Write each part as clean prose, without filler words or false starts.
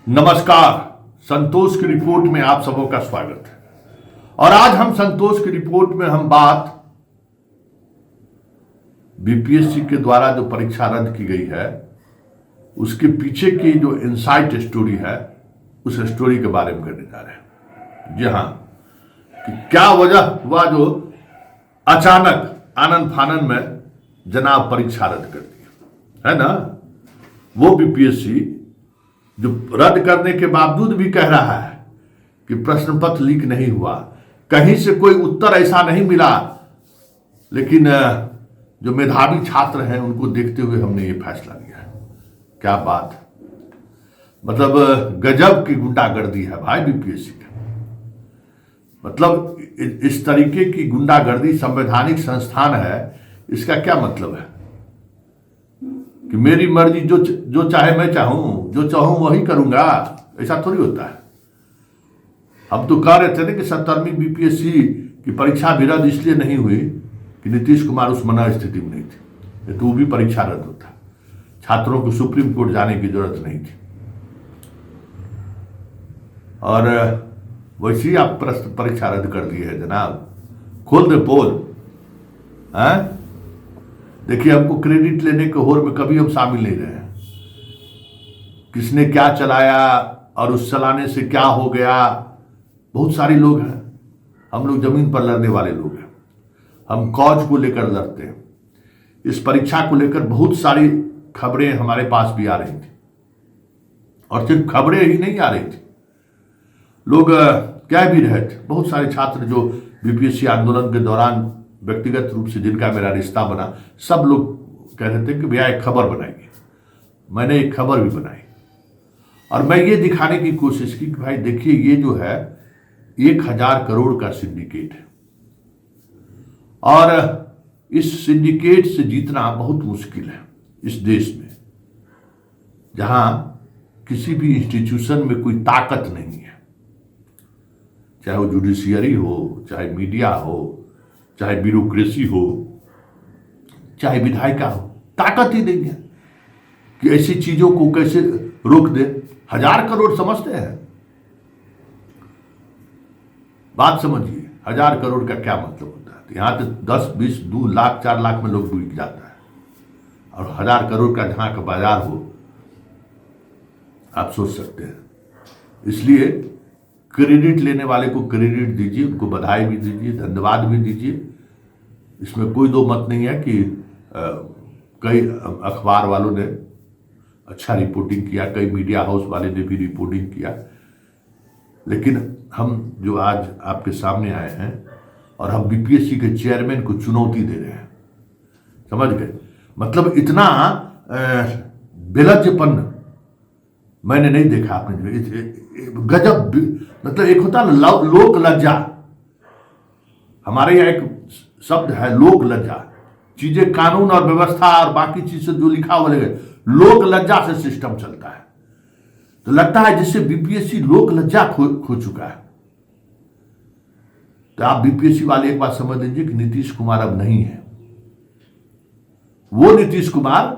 नमस्कार। संतोष की रिपोर्ट में आप सबों का स्वागत है। और आज हम संतोष की रिपोर्ट में हम बात बीपीएससी के द्वारा जो परीक्षा रद्द की गई है उसके पीछे की जो इनसाइट स्टोरी है उस स्टोरी के बारे में करने जा रहे हैं। जी हाँ, कि क्या वजह हुआ जो अचानक आनन फानन में जनाब परीक्षा रद्द कर दी, है ना। वो बीपीएससी जो रद्द करने के बावजूद भी कह रहा है कि प्रश्न पत्र लीक नहीं हुआ, कहीं से कोई उत्तर ऐसा नहीं मिला, लेकिन जो मेधावी छात्र हैं उनको देखते हुए हमने ये फैसला लिया है। क्या बात, मतलब गजब की गुंडागर्दी है भाई बीपीएससी का। मतलब इस तरीके की गुंडागर्दी संवैधानिक संस्थान है, इसका क्या मतलब है कि मेरी मर्जी, जो चाहे मैं चाहूं, जो चाहूं वही करूंगा, ऐसा थोड़ी होता है। हम तो कह रहे थे ना कि 70वीं बीपीएससी की परीक्षा भी रद्द इसलिए नहीं हुई कि नीतीश कुमार उस मना स्थिति में नहीं थे, तो वो भी परीक्षा रद्द होता, छात्रों को सुप्रीम कोर्ट जाने की जरूरत नहीं थी। और वैसे ही आप प्रश्न परीक्षा रद्द कर दी है जनाब, खोल दे पोल। देखिए, हमको क्रेडिट लेने के होर में कभी हम शामिल नहीं रहे हैं। किसने क्या चलाया और उस चलाने से क्या हो गया, बहुत सारे लोग हैं। हम लोग जमीन पर लड़ने वाले लोग हैं, हम कॉज को लेकर लड़ते हैं। इस परीक्षा को लेकर बहुत सारी खबरें हमारे पास भी आ रही थी, और सिर्फ खबरें ही नहीं आ रही थी, लोग कह भी रहे थे। बहुत सारे छात्र जो बीपीएससी आंदोलन के दौरान व्यक्तिगत रूप से जिनका मेरा रिश्ता बना, सब लोग कह रहे थे कि भैया एक खबर बनाइए। मैंने एक खबर भी बनाई और मैं ये दिखाने की कोशिश की कि भाई देखिए, ये जो है 1000 करोड़ का सिंडिकेट है, और इस सिंडिकेट से जीतना बहुत मुश्किल है इस देश में, जहां किसी भी इंस्टीट्यूशन में कोई ताकत नहीं है, चाहे वो जुडिशियरी हो, चाहे मीडिया हो, चाहे ब्यूरोक्रेसी हो, चाहे विधायिका हो, ताकत ही नहीं है कि ऐसी चीजों को कैसे रोक दे। 1000 करोड़ समझते हैं, बात समझिए, 1000 करोड़ का क्या मतलब होता है। यहां तो 10, 20, 2 लाख, 4 लाख में लोग बिक जाता है, और 1000 करोड़ का जहां का बाजार हो, आप सोच सकते हैं। इसलिए क्रेडिट लेने वाले को क्रेडिट दीजिए, उनको बधाई भी दीजिए, धन्यवाद भी दीजिए, इसमें कोई दो मत नहीं है कि कई अखबार वालों ने अच्छा रिपोर्टिंग किया, कई मीडिया हाउस वाले ने भी रिपोर्टिंग किया, लेकिन हम जो आज आपके सामने आए हैं और हम बीपीएससी के चेयरमैन को चुनौती दे रहे हैं, समझ गए। मतलब इतना बेलज्जपन मैंने नहीं देखा आपने, गजब। मतलब एक होता है ना लोक लज्जा, हमारे यहाँ एक शब्द है लोक लज्जा, चीजें कानून और व्यवस्था और बाकी चीज से जो लिखा हुआ लगे, लोक लज्जा से सिस्टम चलता है। तो लगता है जिससे बीपीएससी लोक लज्जा खो चुका है। तो आप बीपीएससी वाले एक बात समझ लीजिए कि नीतीश कुमार अब नहीं है वो नीतीश कुमार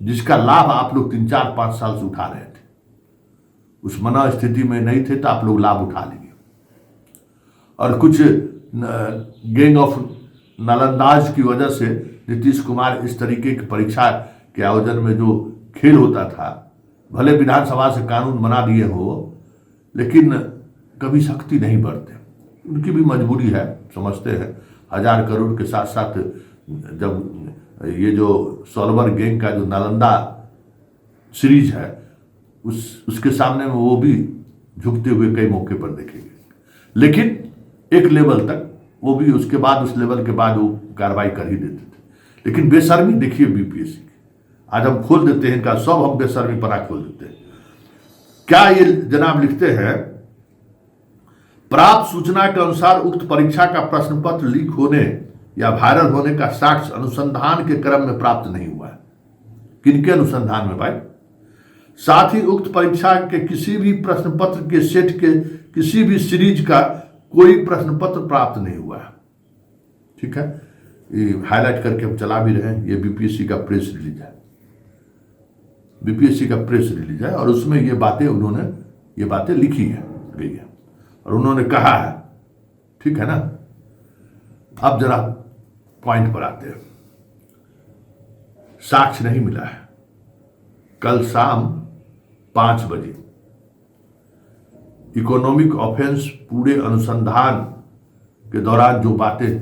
जिसका लाभ आप लोग 3, 4, 5 साल से उठा रहे थे। उस मना स्थिति में नहीं थे तो आप लोग लाभ उठा लेंगे, और कुछ गैंग ऑफ नालंदाज की वजह से नीतीश कुमार इस तरीके की परीक्षा के आयोजन में जो खेल होता था, भले विधानसभा से कानून बना दिए हो, लेकिन कभी सख्ती नहीं बरते। उनकी भी मजबूरी है, समझते हैं। 1000 करोड़ के साथ साथ जब ये जो सॉल्वर गैंग का जो नालंदा सीरीज है, उसके सामने में वो भी झुकते हुए कई मौके पर देखेंगे, लेकिन एक लेवल तक वो भी, उसके बाद उस लेवल के बाद वो कार्रवाई कर ही देते थे। लेकिन बेशर्मी देखिए बीपीएससी की, आज हम खोल देते हैं इनका सब, हम बेशर्मी पर खोल देते हैं। क्या ये जनाब लिखते हैं, प्राप्त सूचना के अनुसार उक्त परीक्षा का प्रश्न पत्र लीक होने या वायरल होने का साक्ष्य अनुसंधान के क्रम में प्राप्त नहीं हुआ है। किनके अनुसंधान में भाई? साथ ही उक्त परीक्षा के किसी भी प्रश्न पत्र के सेट के किसी भी सीरीज का कोई प्रश्न पत्र प्राप्त नहीं हुआ है। ठीक है, ये हाईलाइट करके हम चला भी रहे हैं, ये बीपीएससी का प्रेस रिलीज है। बीपीएससी का प्रेस रिलीज है और उसमें ये बातें लिखी है गई है और उन्होंने कहा है, ठीक है ना। अब जरा पॉइंट पर आते हैं। साक्ष्य नहीं मिला है। कल शाम 5 बजे इकोनॉमिक ऑफेंस पूरे अनुसंधान के दौरान जो बातें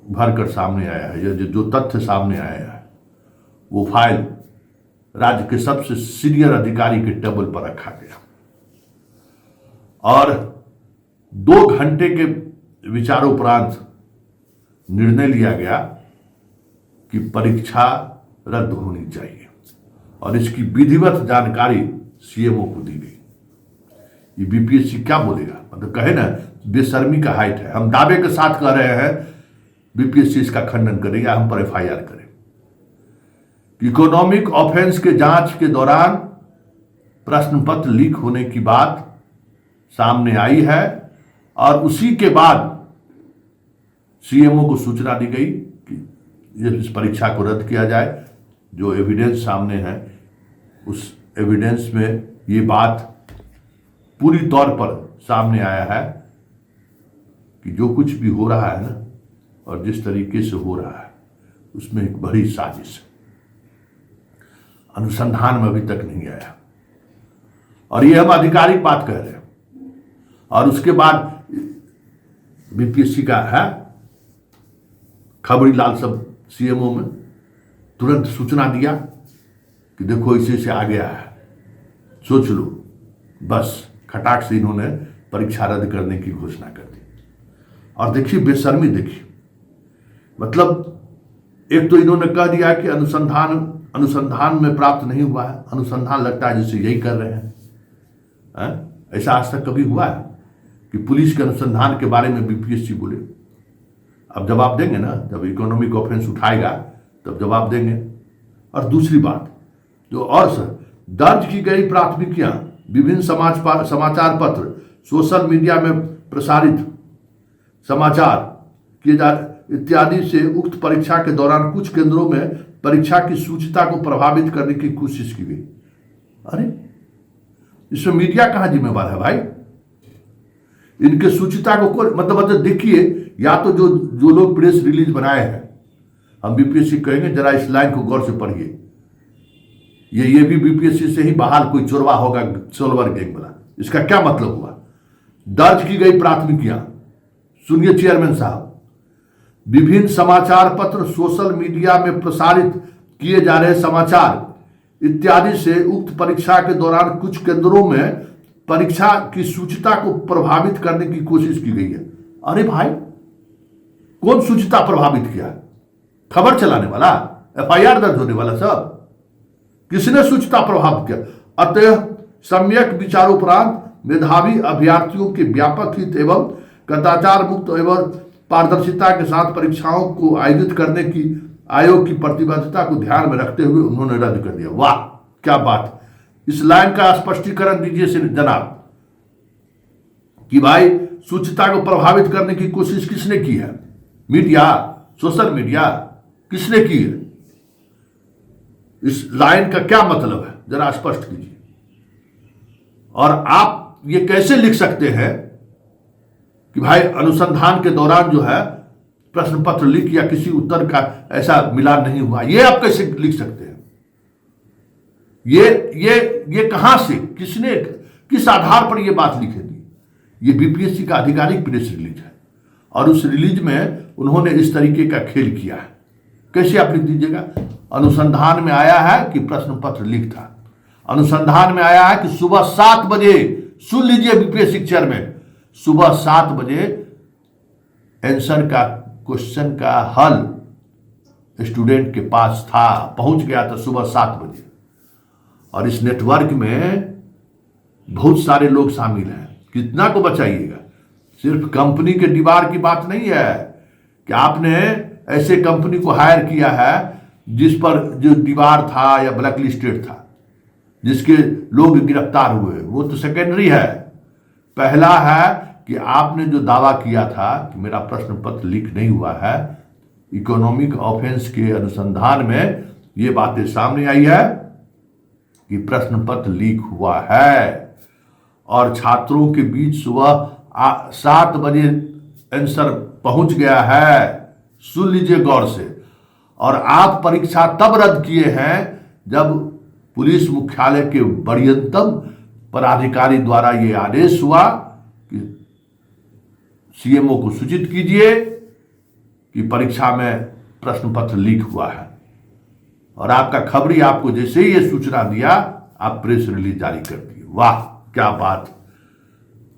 भरकर सामने आया है, जो तथ्य सामने आया है, वो फाइल राज्य के सबसे सीनियर अधिकारी के टेबल पर रखा गया और 2 घंटे के विचारोपरांत निर्णय लिया गया कि परीक्षा रद्द होनी चाहिए और इसकी विधिवत जानकारी सीएमओ को दी गई। ये बीपीएससी क्या बोलेगा? मतलब कहे ना, बेशर्मी का हाइट है। हम दावे के साथ कह रहे हैं बीपीएससी इसका खंडन करे या हम पर एफआईआर करे। इकोनॉमिक ऑफेंस के जांच के दौरान प्रश्न पत्र लीक होने की बात सामने आई है और उसी के बाद सीएमओ को सूचना दी गई कि इस परीक्षा को रद्द किया जाए। जो एविडेंस सामने है उस एविडेंस में ये बात पूरी तौर पर सामने आया है कि जो कुछ भी हो रहा है ना और जिस तरीके से हो रहा है उसमें एक बड़ी साजिश अनुसंधान में अभी तक नहीं आया और ये हम आधिकारिक बात कह रहे हैं। और उसके बाद बीपीएससी का है खबरीलाल सब सीएमओ में तुरंत सूचना दिया कि देखो इसे से आ गया है, सोच लो। बस खटाक से इन्होंने परीक्षा रद्द करने की घोषणा कर दी। और देखिए बेशर्मी, देखिए मतलब एक तो इन्होंने कह दिया कि अनुसंधान में प्राप्त नहीं हुआ है। अनुसंधान लगता है जैसे यही कर रहे हैं। ऐसा आज तक कभी हुआ है कि पुलिस के अनुसंधान के बारे में बीपीएससी बोले? अब जवाब देंगे ना, जब इकोनॉमिक ऑफेंस उठाएगा तब जवाब देंगे। और दूसरी बात जो और सर, दर्ज की गई प्राथमिकियां विभिन्न समाचार पत्र, सोशल मीडिया में प्रसारित समाचार किए जा इत्यादि से उक्त परीक्षा के दौरान कुछ केंद्रों में परीक्षा की शुचिता को प्रभावित करने की कोशिश की गई। अरे इसमें मीडिया कहां जिम्मेवार है भाई? इनके शुचिता को मतलब देखिए, या तो जो लोग प्रेस रिलीज बनाए हैं, हम बीपीएससी कहेंगे जरा इस लाइन को गौर से पढ़िए। ये भी बीपीएससी से ही बहाल कोई चोरवा होगा, सोलवर गैंग वाला। इसका क्या मतलब हुआ? दर्ज की गई प्राथमिकियां, सुनिए चेयरमैन साहब, विभिन्न समाचार पत्र, सोशल मीडिया में प्रसारित किए जा रहे समाचार इत्यादि से उक्त परीक्षा के दौरान कुछ केंद्रों में परीक्षा की शुचिता को प्रभावित करने की कोशिश की गई है। अरे भाई, कौन शुचिता प्रभावित किया? खबर चलाने वाला, एफआईआर दर्ज होने वाला, सब किसने शुचिता प्रभावित किया? अतः सम्यक विचारोपरांत मेधावी अभ्यर्थियों के व्यापक हित एवं कदाचार मुक्त एवं पारदर्शिता के साथ परीक्षाओं को आयोजित करने की आयोग की प्रतिबद्धता को ध्यान में रखते हुए उन्होंने रद्द कर दिया। वाह क्या बात! इस लाइन का स्पष्टीकरण दीजिए जनाब कि भाई शुचिता को प्रभावित करने की कोशिश किसने की है? मीडिया, सोशल मीडिया, किसने की है? इस लाइन का क्या मतलब है, जरा स्पष्ट कीजिए। और आप ये कैसे लिख सकते हैं कि भाई अनुसंधान के दौरान जो है प्रश्न पत्र लीक या किसी उत्तर का ऐसा मिलान नहीं हुआ? ये आप कैसे लिख सकते हैं? ये कहां से, किसने, किस आधार पर ये बात लिखेगी? ये बीपीएससी का आधिकारिक प्रेस रिलीज है और उस रिलीज में उन्होंने इस तरीके का खेल किया है। कैसे आप लिख दीजिएगा? अनुसंधान में आया है कि प्रश्न पत्र लीक था। अनुसंधान में आया है कि सुबह 7 बजे, सुन लीजिए बीपीएससी चेयरमैन, सुबह 7 बजे आंसर का, क्वेश्चन का हल स्टूडेंट के पास था, पहुंच गया था सुबह 7 बजे। और इस नेटवर्क में बहुत सारे लोग शामिल हैं। कितना को बचाइएगा? सिर्फ कंपनी के दीवार की बात नहीं है कि आपने ऐसे कंपनी को हायर किया है जिस पर जो दीवार था या ब्लैक लिस्टेड था, जिसके लोग गिरफ्तार हुए, वो तो सेकेंडरी है। पहला है कि आपने जो दावा किया था कि मेरा प्रश्न पत्र लीक नहीं हुआ है, इकोनॉमिक ऑफेंस के अनुसंधान में ये बातें सामने आई है कि प्रश्न पत्र लीक हुआ है और छात्रों के बीच सुबह 7 बजे आंसर पहुंच गया है। सुन लीजिए गौर से। और आप परीक्षा तब रद्द किए हैं जब पुलिस मुख्यालय के वरीयतम पदाधिकारी द्वारा यह आदेश हुआ कि सीएमओ को सूचित कीजिए कि परीक्षा में प्रश्न पत्र लीक हुआ है। और आपका खबरी आपको जैसे ही ये सूचना दिया, आप प्रेस रिलीज जारी कर दिए। वाह क्या बात!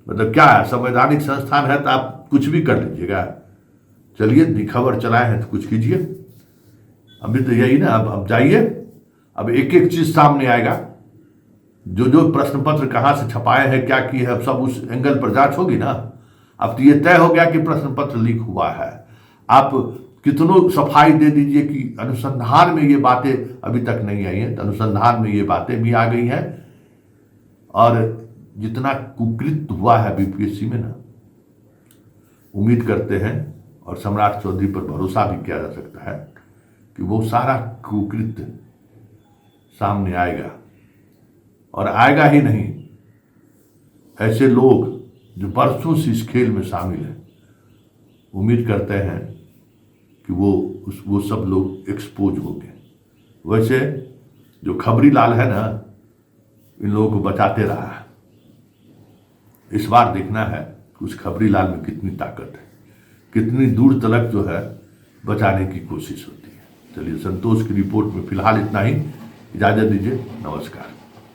मतलब क्या है, संवैधानिक संस्थान है तो आप कुछ भी कर लीजिएगा। चलिए, खबर चलाए हैं तो कुछ कीजिए। अभी तो यही ना, अब जाइए, अब एक एक चीज सामने आएगा। जो जो प्रश्न पत्र कहां से छपाए हैं, क्या किए हैं, सब उस एंगल पर जांच होगी ना। अब तो ये तय हो गया कि प्रश्न पत्र लीक हुआ है। आप कितनों सफाई दे दीजिए कि अनुसंधान में ये बातें अभी तक नहीं आई हैं, तो अनुसंधान में ये बातें भी आ गई हैं। और जितना कुकृत्य हुआ है बीपीएससी में ना, उम्मीद करते हैं और सम्राट चौधरी पर भरोसा भी किया जा सकता है कि वो सारा कुकृत्य सामने आएगा। और आएगा ही नहीं, ऐसे लोग जो बरसों से इस खेल में शामिल हैं, उम्मीद करते हैं कि वो सब लोग एक्सपोज होंगे। वैसे जो खबरी लाल है ना, इन लोगों को बचाते रहा है। इस बार देखना है कि उस खबरी लाल में कितनी ताकत है, कितनी दूर तलक जो है बचाने की कोशिश होती है। चलिए, संतोष की रिपोर्ट में फिलहाल इतना ही। इजाजत दीजिए, नमस्कार।